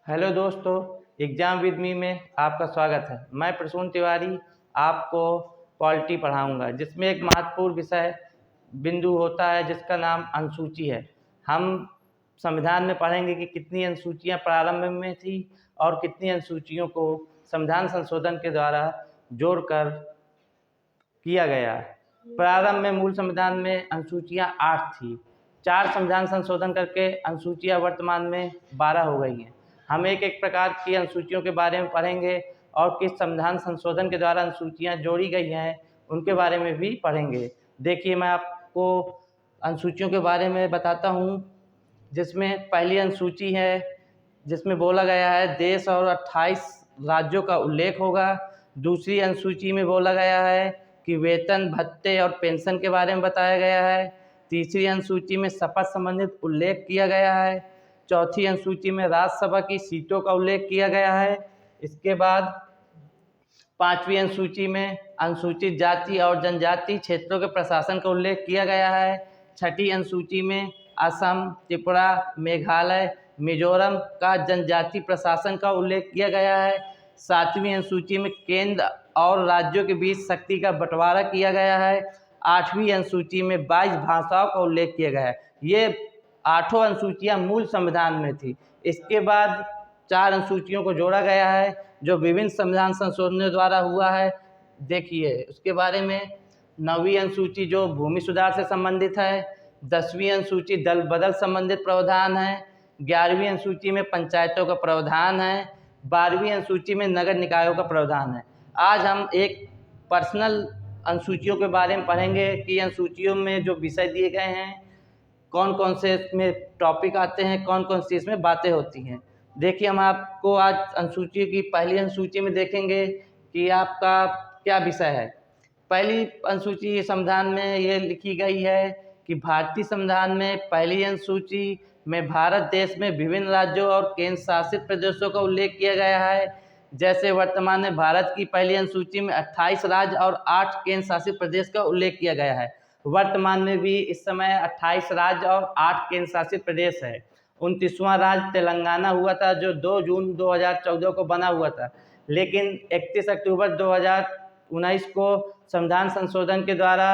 Hello दोस्तों, exam with me में आपका स्वागत है। मैं प्रसून तिवारी आपको पॉलिटी पढ़ाऊंगा, जिसमें एक महत्वपूर्ण विषय बिंदु होता है जिसका नाम अनुसूची है। हम संविधान में पढ़ेंगे कि कितनी अनुसूचियां प्रारंभ में थी और कितनी अनुसूचियों को संविधान संशोधन के द्वारा जोड़कर किया गया। प्रारंभ में मूल संविधान में अनुसूचियां 8 थी। 4 संविधान संशोधन करके अनुसूचियां वर्तमान में 12 हो गई हैं। हम एक एक प्रकार की अनुसूचियों के बारे में पढ़ेंगे और किस संविधान संशोधन के द्वारा अनुसूचियां जोड़ी गई हैं उनके बारे में भी पढ़ेंगे। देखिए, मैं आपको अनुसूचियों के बारे में बताता हूँ, जिसमें पहली अनुसूची है जिसमें बोला गया है देश और 28 राज्यों का उल्लेख होगा। दूसरी अनुसूची में बोला गया है कि वेतन, भत्ते और पेंशन के बारे में बताया गया है। तीसरी अनुसूची में शपथ संबंधित उल्लेख किया गया है। चौथी अनुसूची में राज्यसभा की सीटों का उल्लेख किया गया है। इसके बाद पांचवी अनुसूची में अनुसूचित जाति और जनजाति क्षेत्रों के प्रशासन का उल्लेख किया गया है। छठी अनुसूची में असम, त्रिपुरा, मेघालय, मिजोरम का जनजाति प्रशासन का उल्लेख किया गया है। सातवीं अनुसूची में केंद्र और राज्यों के बीच शक्ति का बंटवारा किया गया है। आठवीं अनुसूची में 22 भाषाओं का उल्लेख किया गया है। ये आठों अनुसूचियां मूल संविधान में थी। इसके बाद 4 अनुसूचियों को जोड़ा गया है जो विभिन्न संविधान संशोधनों द्वारा हुआ है। देखिए उसके बारे में, 9वीं अनुसूची जो भूमि सुधार से संबंधित है। 10वीं अनुसूची दल बदल संबंधित प्रावधान है। 11वीं अनुसूची में पंचायतों का प्रावधान है। 12वीं अनुसूची में नगर निकायों का प्रावधान है। आज हम एक पर्सनल अनुसूचियों के बारे में पढ़ेंगे कि अनुसूचियों में जो विषय दिए गए हैं, कौन कौन से इसमें टॉपिक आते हैं, कौन कौन सी इसमें बातें होती हैं। देखिए, हम आपको आज अनुसूची की पहली अनुसूची में देखेंगे कि आपका क्या विषय है। पहली अनुसूची संविधान में ये लिखी गई है कि भारतीय संविधान में पहली अनुसूची में भारत देश में विभिन्न राज्यों और केंद्र शासित प्रदेशों का उल्लेख किया गया है। जैसे वर्तमान में भारत की पहली अनुसूची में 28 राज्य और 8 केंद्र शासित प्रदेश का उल्लेख किया गया है। वर्तमान में भी इस समय 28 राज्य और 8 केंद्र शासित प्रदेश है। 29वां राज्य तेलंगाना हुआ था, जो 2 जून 2014 को बना हुआ था, लेकिन 31 अक्टूबर 2019 को संविधान संशोधन के द्वारा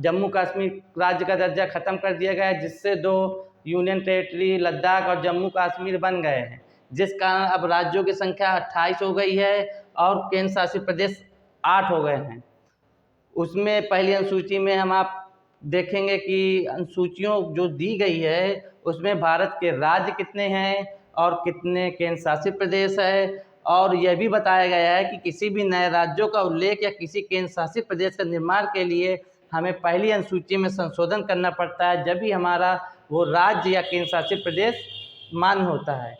जम्मू कश्मीर राज्य का दर्जा खत्म कर दिया गया, जिससे 2 यूनियन टेरिटरी लद्दाख और जम्मू कश्मीर बन गए हैं, जिस कारण अब राज्यों की संख्या 28 हो गई है और केंद्र शासित प्रदेश 8 हो गए हैं। उसमें पहली अनुसूची में हम आप देखेंगे कि अनुसूचियों जो दी गई है उसमें भारत के राज्य कितने हैं और कितने केंद्र शासित प्रदेश है, और यह भी बताया गया है कि किसी भी नए राज्यों का उल्लेख या किसी केंद्र शासित प्रदेश का निर्माण के लिए हमें पहली अनुसूची में संशोधन करना पड़ता है, जब भी हमारा वो राज्य या केंद्र शासित प्रदेश मान्य होता है।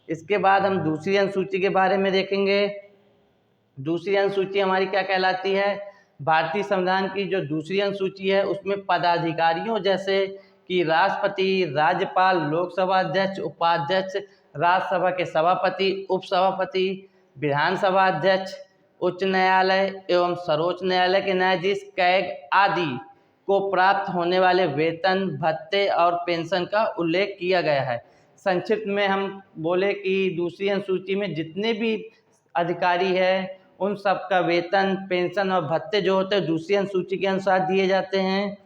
इसके बाद हम दूसरी अनुसूची के बारे में देखेंगे। दूसरी अनुसूची हमारी क्या कहलाती है। भारतीय संविधान की जो दूसरी अनुसूची है उसमें पदाधिकारियों जैसे कि राष्ट्रपति, राज्यपाल, लोकसभा अध्यक्ष, उपाध्यक्ष, राज्यसभा के सभापति, उपसभापति, विधानसभा अध्यक्ष, उच्च न्यायालय एवं सर्वोच्च न्यायालय के न्यायाधीश, कैग आदि को प्राप्त होने वाले वेतन, भत्ते और पेंशन का उल्लेख किया गया है। संक्षिप्त में हम बोले कि दूसरी अनुसूची में जितने भी अधिकारी है उन सब का वेतन, पेंशन और भत्ते जो होते हैं दूसरी अनुसूची के अनुसार दिए जाते हैं।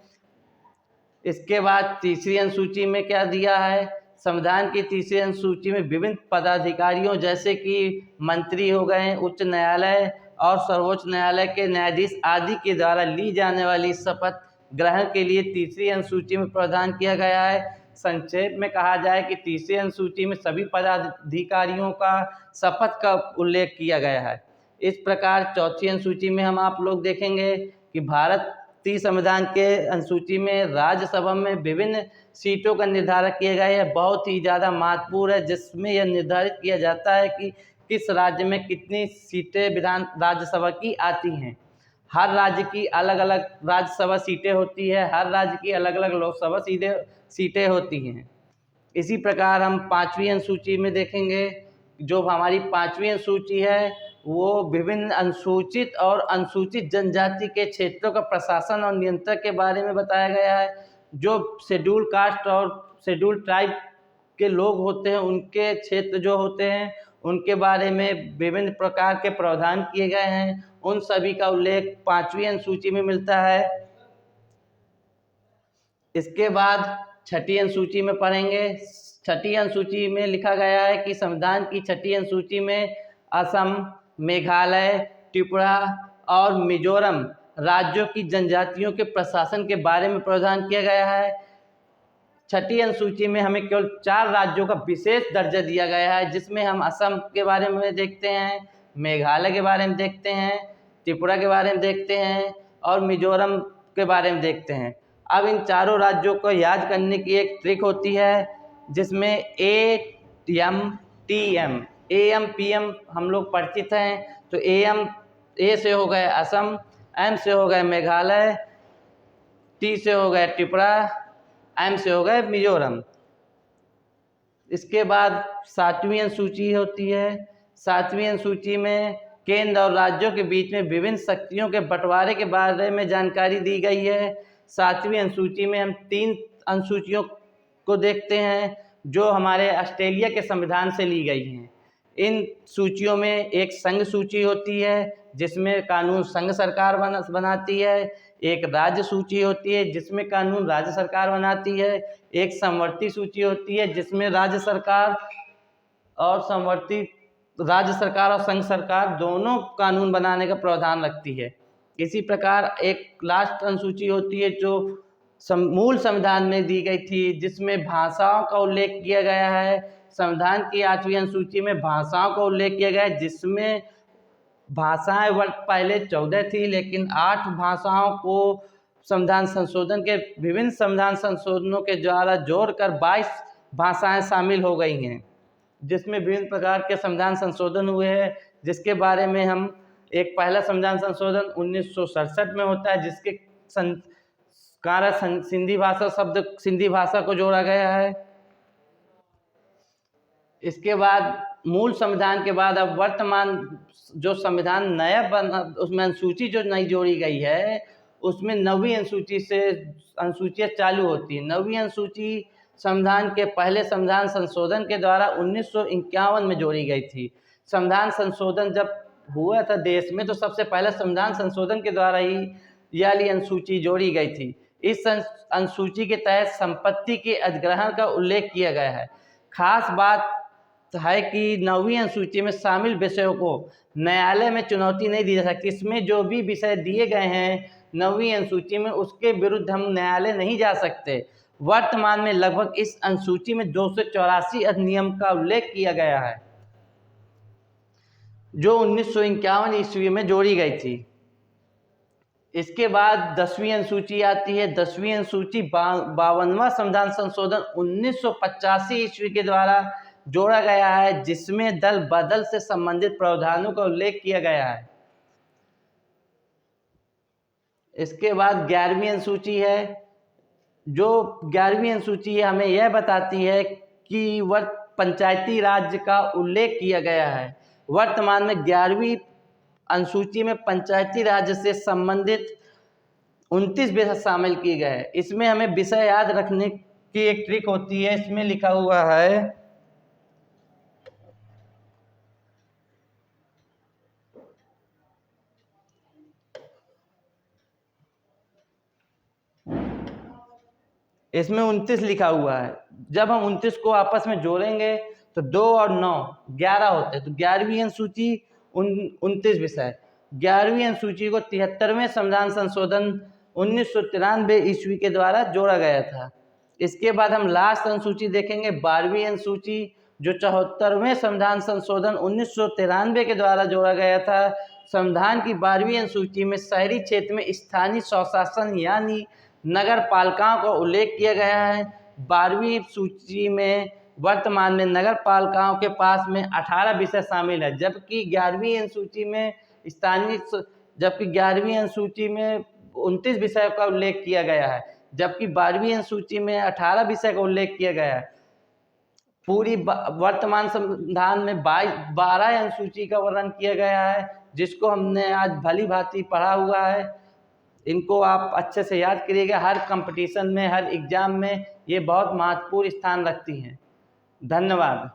इसके बाद तीसरी अनुसूची में क्या दिया है। संविधान की तीसरी अनुसूची में विभिन्न पदाधिकारियों जैसे कि मंत्री हो गए, उच्च न्यायालय और सर्वोच्च न्यायालय के न्यायाधीश आदि के द्वारा ली जाने वाली शपथ ग्रहण के लिए तीसरी अनुसूची में प्रावधान किया गया है। संक्षेप में कहा जाए कि तीसरी अनुसूची में सभी पदाधिकारियों का शपथ का उल्लेख किया गया है। इस प्रकार चौथी अनुसूची में हम आप लोग देखेंगे कि भारतीय संविधान के अनुसूची में राज्यसभा में विभिन्न सीटों का निर्धारण किया गया है। बहुत ही ज़्यादा महत्वपूर्ण है, जिसमें यह निर्धारित किया जाता है कि किस राज्य में कितनी सीटें विधान राज्यसभा की आती हैं। हर राज्य की अलग अलग राज्यसभा सीटें होती है, हर राज्य की अलग अलग लोकसभा सीटें होती हैं। इसी प्रकार हम पाँचवीं अनुसूची में देखेंगे। जो हमारी पाँचवीं अनुसूची है वो विभिन्न अनुसूचित और अनुसूचित जनजाति के क्षेत्रों का प्रशासन और नियंत्रण के बारे में बताया गया है। जो शेड्यूल कास्ट और शेड्यूल ट्राइब के लोग होते हैं, उनके क्षेत्र जो होते हैं, उनके बारे में विभिन्न प्रकार के प्रावधान किए गए हैं। उन सभी का उल्लेख 5वीं अनुसूची में मिलता है। इसके बाद 6ठी अनुसूची में पढ़ेंगे। 6ठी अनुसूची में लिखा गया है कि संविधान की 6ठी अनुसूची में असम, मेघालय, त्रिपुरा और मिजोरम राज्यों की जनजातियों के प्रशासन के बारे में प्रावधान किया गया है। 6ठी अनुसूची में हमें केवल 4 राज्यों का विशेष दर्जा दिया गया है, जिसमें हम असम के बारे में देखते हैं, मेघालय के बारे में देखते हैं, त्रिपुरा के बारे में देखते हैं और मिजोरम के बारे में देखते हैं। अब इन चारों राज्यों को याद करने की एक ट्रिक होती है, जिसमें AMTM AM PM हम लोग परिचित हैं। तो A से हो गए असम, M से हो गए मेघालय, T से हो गए त्रिपुरा, M से हो गए मिजोरम। इसके बाद 7वीं अनुसूची होती है। 7वीं अनुसूची में केंद्र और राज्यों के बीच में विभिन्न शक्तियों के बंटवारे के बारे में जानकारी दी गई है। 7वीं अनुसूची में हम 3 अनुसूचियों को देखते हैं जो हमारे ऑस्ट्रेलिया के संविधान से ली गई हैं। इन सूचियों में एक संघ सूची होती है, जिसमें कानून संघ सरकार बनाती है। एक राज्य सूची होती है, जिसमें कानून राज्य सरकार बनाती है। एक समवर्ती सूची होती है, जिसमें राज्य सरकार और संघ सरकार दोनों कानून बनाने का प्रावधान रखती है। इसी प्रकार एक लास्ट अनुसूची होती है जो मूल संविधान में दी गई थी, जिसमें भाषाओं का उल्लेख किया गया है। संविधान की 8वीं अनुसूची में भाषाओं का उल्लेख किया गया है, जिसमें भाषाएं पहले 14 थी, लेकिन 8 भाषाओं को विभिन्न संविधान संशोधनों के द्वारा जोड़कर 22 भाषाएं शामिल हो गई हैं, जिसमें विभिन्न प्रकार के संविधान संशोधन हुए हैं। जिसके बारे में हम एक पहला संविधान संशोधन 1967 में होता है, जिसके कारण सिंधी भाषा को जोड़ा गया है। इसके बाद मूल संविधान के बाद अब वर्तमान जो संविधान नया बना, उसमें अनुसूची जो नई जोड़ी गई है, उसमें 9वीं अनुसूची से अनुसूचियाँ चालू होती है। 9वीं अनुसूची संविधान के पहले संविधान संशोधन के द्वारा 1951 में जोड़ी गई थी। संविधान संशोधन जब हुआ था देश में, तो सबसे पहले संविधान संशोधन के द्वारा ही यह वाली अनुसूची जोड़ी गई थी। इस अनुसूची के तहत संपत्ति के अधिग्रहण का उल्लेख किया गया है। खास बात है कि 9वीं अनुसूची में शामिल विषयों को न्यायालय में चुनौती नहीं दी जा सकती। इसमें जो भी विषय दिए गए हैं 9वीं अनुसूची में, उसके विरुद्ध हम न्यायालय नहीं जा सकते। वर्तमान में लगभग इस अनुसूची में 284 अधिनियम का उल्लेख किया गया है, जो 1951 ईस्वी में जोड़ी गई थी। इसके बाद 10वीं अनुसूची आती है। 10वीं अनुसूची 52वां संविधान संशोधन 1985 ईस्वी के द्वारा जोड़ा गया है, जिसमें दल बदल से संबंधित प्रावधानों का उल्लेख किया गया है। इसके बाद 11वीं अनुसूची है। जो 11वीं अनुसूची है, हमें यह बताती है कि पंचायती राज का उल्लेख किया गया है। वर्तमान में 11वीं अनुसूची में पंचायती राज से संबंधित 29 विषय शामिल किए गए हैं। इसमें हमें विषय याद रखने की एक ट्रिक होती है। इसमें लिखा हुआ है इसमें 29 लिखा हुआ है। जब हम 29 को आपस में जोड़ेंगे तो 2 और 9 11 होते हैं। तो 11वीं अनुसूची 29 विषय। 11वीं अनुसूची को 73वें संविधान संशोधन 1993 ईस्वी के द्वारा जोड़ा गया था। इसके बाद हम लास्ट अनुसूची देखेंगे, 12वीं अनुसूची, जो 74वें संविधान संशोधन 1993 के द्वारा जोड़ा गया था। संविधान की 12वीं अनुसूची में शहरी क्षेत्र में स्थानीय स्वशासन यानी नगर पालिकाओं का उल्लेख किया गया है। 12वीं सूची में वर्तमान में नगर पालिकाओं के पास में 18 विषय शामिल है, जबकि 11वीं अनुसूची में 29 विषयों का उल्लेख किया गया है, जबकि 12वीं अनुसूची में 18 विषय का उल्लेख किया गया है। पूरी वर्तमान संविधान में 12 अनुसूची का वर्णन किया गया है, जिसको हमने आज भली भांति पढ़ा हुआ है। इनको आप अच्छे से याद करिएगा। हर कंपटीशन में, हर एग्जाम में ये बहुत महत्वपूर्ण स्थान रखती हैं। धन्यवाद।